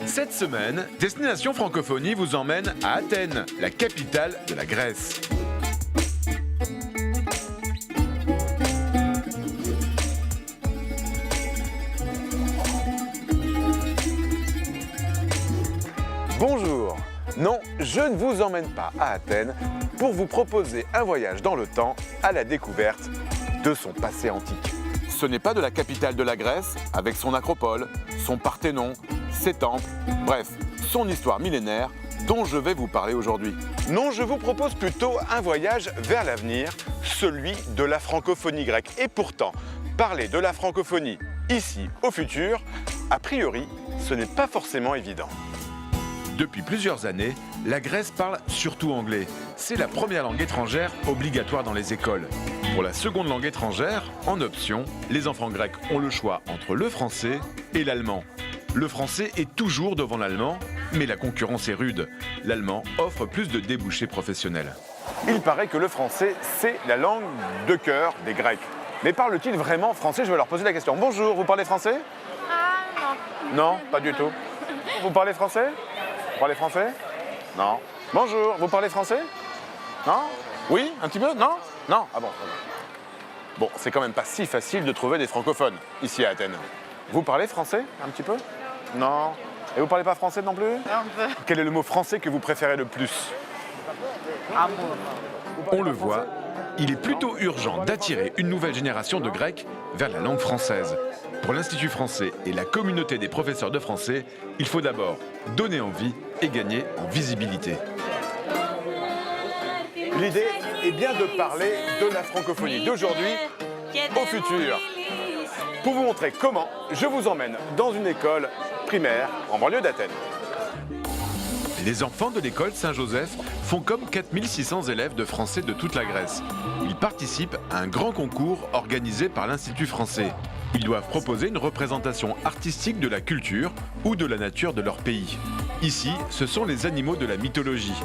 Cette semaine, Destination Francophonie vous emmène à Athènes, la capitale de la Grèce. Bonjour. Non, je ne vous emmène pas à Athènes pour vous proposer un voyage dans le temps à la découverte de son passé antique. Ce n'est pas de la capitale de la Grèce avec son acropole, son Parthénon, ses temples, bref, son histoire millénaire dont je vais vous parler aujourd'hui. Non, je vous propose plutôt un voyage vers l'avenir, celui de la francophonie grecque. Et pourtant, parler de la francophonie ici au futur, a priori, ce n'est pas forcément évident. Depuis plusieurs années, la Grèce parle surtout anglais. C'est la première langue étrangère obligatoire dans les écoles. Pour la seconde langue étrangère, en option, les enfants grecs ont le choix entre le français et l'allemand. Le français est toujours devant l'allemand, mais la concurrence est rude. L'allemand offre plus de débouchés professionnels. Il paraît que le français, c'est la langue de cœur des Grecs. Mais parle-t-il vraiment français? Je vais leur poser la question. Bonjour, vous parlez français? Ah non. Non, pas du tout. Vous parlez français? Vous parlez français? Non. Bonjour, vous parlez français? Non? Oui, un petit peu? Non? Non? Ah bon. Bon, c'est quand même pas si facile de trouver des francophones ici à Athènes. Vous parlez français un petit peu? Non. Et vous parlez pas français non plus? Un peu. Quel est le mot français que vous préférez le plus? Amour. On le voit, il est plutôt urgent d'attirer une nouvelle génération de Grecs vers la langue française. Pour l'Institut français et la communauté des professeurs de français, il faut d'abord donner envie et gagner en visibilité. L'idée est bien de parler de la francophonie d'aujourd'hui au futur. Pour vous montrer comment, je vous emmène dans une école primaire en banlieue d'Athènes. Les enfants de l'école Saint-Joseph font comme 4600 élèves de français de toute la Grèce. Ils participent à un grand concours organisé par l'Institut français. Ils doivent proposer une représentation artistique de la culture ou de la nature de leur pays. Ici, ce sont les animaux de la mythologie.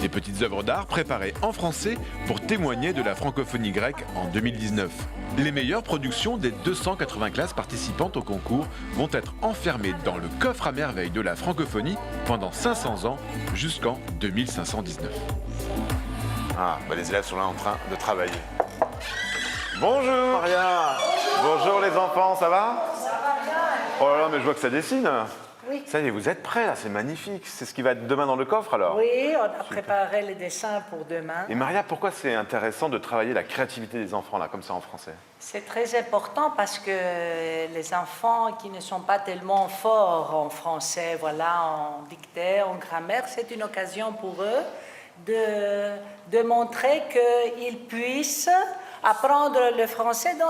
Des petites œuvres d'art préparées en français pour témoigner de la francophonie grecque en 2019. Les meilleures productions des 280 classes participantes au concours vont être enfermées dans le coffre à merveille de la francophonie pendant 500 ans jusqu'en 2519. Ah, bah les élèves sont là en train de travailler. Bonjour Maria. Bonjour les enfants, ça va? Oh là là, mais je vois que ça dessine. Oui. Ça y est, vous êtes prêts là, c'est magnifique. C'est ce qui va être demain dans le coffre alors? Oui, on a préparé les dessins pour demain. Et Maria, pourquoi c'est intéressant de travailler la créativité des enfants là, comme ça en français? C'est très important parce que les enfants qui ne sont pas tellement forts en français, voilà, en dictée, en grammaire, c'est une occasion pour eux de montrer qu'ils puissent apprendre le français dans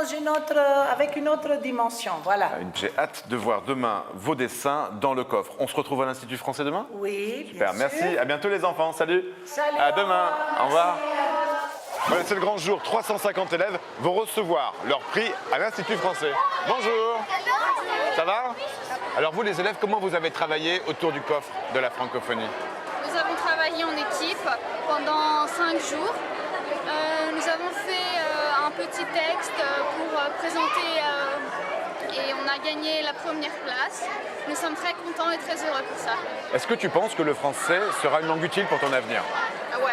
avec une autre dimension. Voilà. J'ai hâte de voir demain vos dessins dans le coffre. On se retrouve à l'Institut français demain? Oui, Super, bien merci. sûr. À bientôt les enfants. Salut. Salut, À au demain. revoir. Au revoir. Voilà, c'est le grand jour. 350 élèves vont recevoir leur prix à l'Institut français. Bonjour. Ça va? Alors vous les élèves, comment vous avez travaillé autour du coffre de la francophonie? Nous avons travaillé en équipe pendant 5 jours. Nous avons fait un petit texte pour présenter et on a gagné la première place. Nous sommes très contents et très heureux pour ça. Est-ce que tu penses que le français sera une langue utile pour ton avenir? Ouais.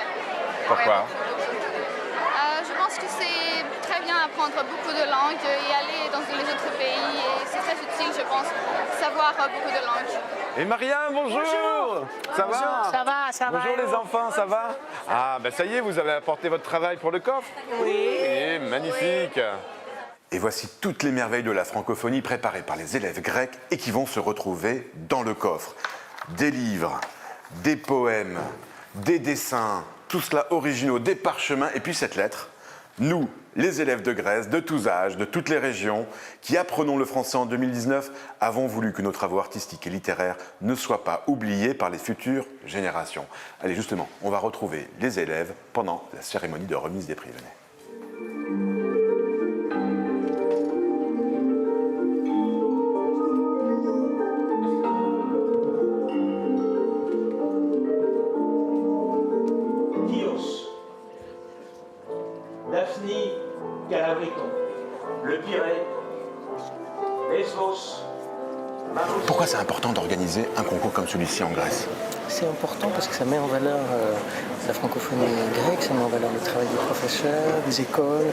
Pourquoi? Ouais, je pense que c'est très bien apprendre beaucoup de langues et aller dans les autres pays. Et c'est très utile, je pense, savoir beaucoup de langues. Et Maria, bonjour. Ça va? Ça va, ça va. Bonjour les enfants, ça va? Ah, ben ça y est, vous avez apporté votre travail pour le coffre? Oui. Et magnifique. Et voici toutes les merveilles de la francophonie préparées par les élèves grecs et qui vont se retrouver dans le coffre. Des livres, des poèmes, des dessins, tout cela originaux, des parchemins et puis cette lettre. Nous, les élèves de Grèce, de tous âges, de toutes les régions, qui apprenons le français en 2019, avons voulu que nos travaux artistiques et littéraires ne soient pas oubliés par les futures générations. Allez, justement, on va retrouver les élèves pendant la cérémonie de remise des prix. Venez. Chios, Daphne Calabriton, le Pirée, Lesbos, Pourquoi c'est important d'organiser un concours comme celui-ci en Grèce? C'est important parce que ça met en valeur la francophonie grecque, ça met en valeur le travail des professeurs, des écoles.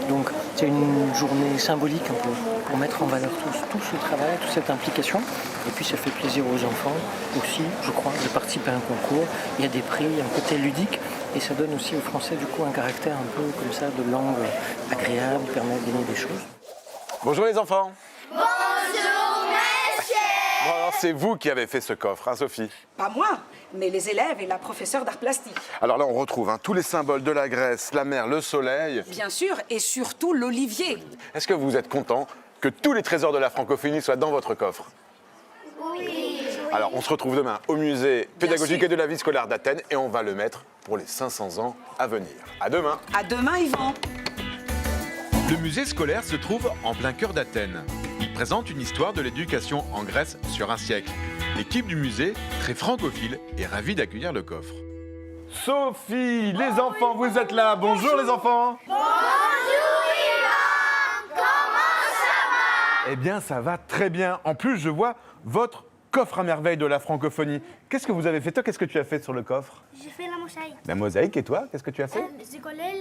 Donc c'est une journée symbolique un peu pour mettre en valeur tout ce travail, toute cette implication. Et puis ça fait plaisir aux enfants aussi, je crois, de participer à un concours. Il y a des prix, il y a un côté ludique et ça donne aussi aux Français du coup un caractère un peu comme ça de langue agréable, permet de gagner des choses. Bonjour les enfants. Bonjour, monsieur. Bon, alors c'est vous qui avez fait ce coffre, hein Sophie? Pas moi, mais les élèves et la professeure d'art plastique. Alors là on retrouve tous les symboles de la Grèce, la mer, le soleil. Bien sûr, et surtout l'olivier. Est-ce que vous êtes content que tous les trésors de la francophonie soient dans votre coffre? Oui. Alors on se retrouve demain au musée pédagogique sûr. et de la vie scolaire d'Athènes et on va le mettre pour les 500 ans à venir. À demain. À demain, Yvan. Le musée scolaire se trouve en plein cœur d'Athènes. Il présente une histoire de l'éducation en Grèce sur un siècle. L'équipe du musée, très francophile, est ravie d'accueillir le coffre. Sophie, les enfants, vous êtes là. Bonjour les enfants. Bonjour, Yvan. Comment ça va? Eh bien, ça va très bien. En plus, je vois votre coffre à merveille de la francophonie. Qu'est-ce que vous avez fait? Toi, qu'est-ce que tu as fait sur le coffre? J'ai fait la mosaïque. La mosaïque. Et toi, qu'est-ce que tu as fait? J'ai collé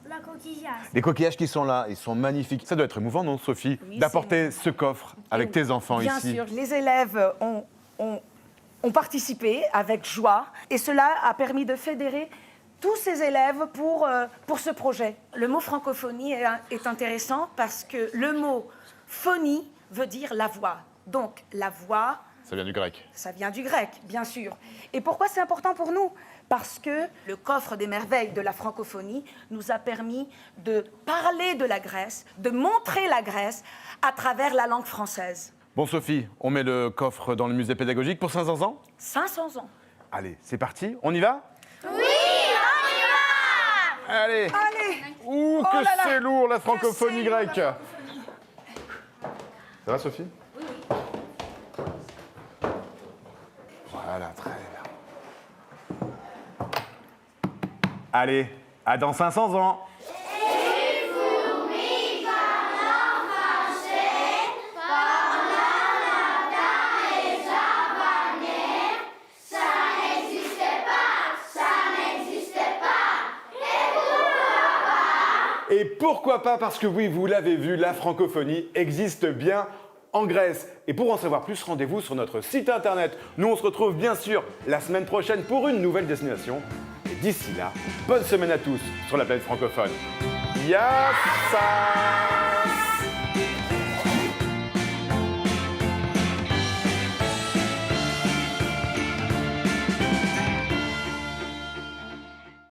la coquillage. Les coquillages qui sont là, ils sont magnifiques. Ça doit être émouvant, non, Sophie, Oui, d'apporter ce coffre avec tes enfants Bien ici? sûr, les élèves ont participé avec joie et cela a permis de fédérer tous ces élèves pour ce projet. Le mot francophonie est intéressant parce que le mot phonie veut dire la voix. Donc la voix, Ça vient du grec. ça vient du grec, bien sûr. Et pourquoi c'est important pour nous? Parce que le coffre des merveilles de la francophonie nous a permis de parler de la Grèce, de montrer la Grèce à travers la langue française. Bon, Sophie, on met le coffre dans le musée pédagogique pour 500 ans? 500 ans. Allez, c'est parti. On y va? Oui, on y va. Allez. Allez! Ouh, Oh que là là, c'est lourd, la francophonie c'est lourd, la grecque. Ça va, Sophie? Oui. Voilà, très bien. Allez, à dans 500 ans. Et pourquoi pas? Parce que oui, vous l'avez vu, la francophonie existe bien en Grèce. Et pour en savoir plus, rendez-vous sur notre site internet. Nous, on se retrouve bien sûr la semaine prochaine pour une nouvelle destination. Et d'ici là, bonne semaine à tous sur la planète francophone. Yassa!